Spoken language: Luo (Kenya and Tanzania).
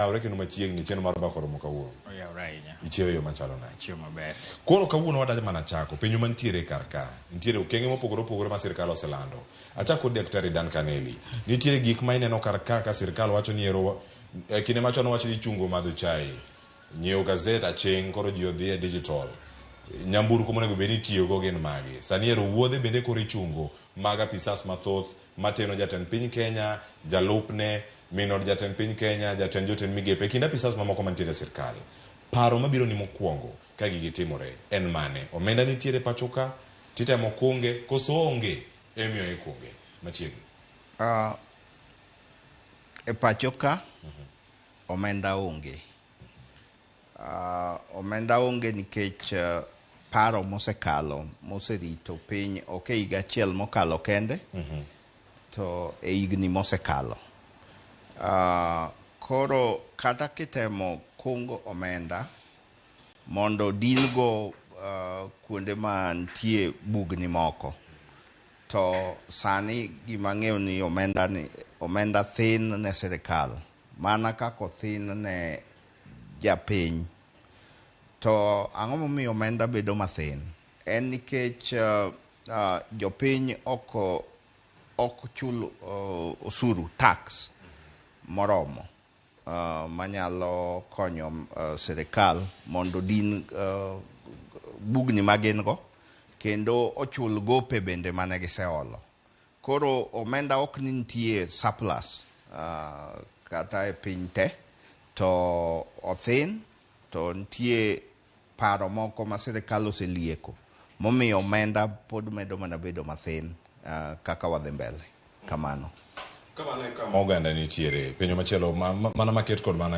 Aure kendo machiegni cheno mar bakoro mo kawuono. Ichiewo yo machalo nade? Ichiewo maber. Koro kawuono wadaje mana chako penjo mantiere kar ka. Nitiere okenge mopogore opogore ma sirkal oselando. Achako kod Daktari Duncan Elly. Nitiere gik ma ineno kar ka sirkal wacho ni ero kinde machon wacho ni chungo madho chai. Nyiewo gazet aching koro ji odhi e digital. Nyamburko monego bed ni tiyo go gin magi. Sani ero wuodhe bende koro ichungo mag apisas mathoth mateno jatend piny Kenya, jalupne, minod jatend piny Kenya, jatend jotend migepe, kinde apisas mamoko mantiere sirkal. Paro mabiro ni mokwongo ka gigi timore en mane? Omenda nitiere pacho ka, titemo kunge, koso onge emiyo ikunge machiegni. E pacho ka omenda onge. Omenda onge nikech paro mosekalo, moserito piny ok e higa achiel mokalo kende, to e higni mosekalo. Koro kata kitemo kungo omenda mondo dingo kuonde ma nitie bugni moko, to sani gima ng'eyo ni omenda thin ne sirkal, mana kako thin ne japiny. To ang'o momiyo omenda bedo mathin? En nikech jopiny ok chul osuru, tax moromo manyalo konyo sirkal mondo din bugni magin go, kendo ochul gope bende mane giseolo. Koro omenda ok nitie surplus kata e piny te, to othin, to nitie paro moko ma sirkal oselieko momiyo omenda pod medo mana bedo mathin kaka wadhi mbele kamano. Kamano e kama oganda nitiere penjo machielo mana maket kod mana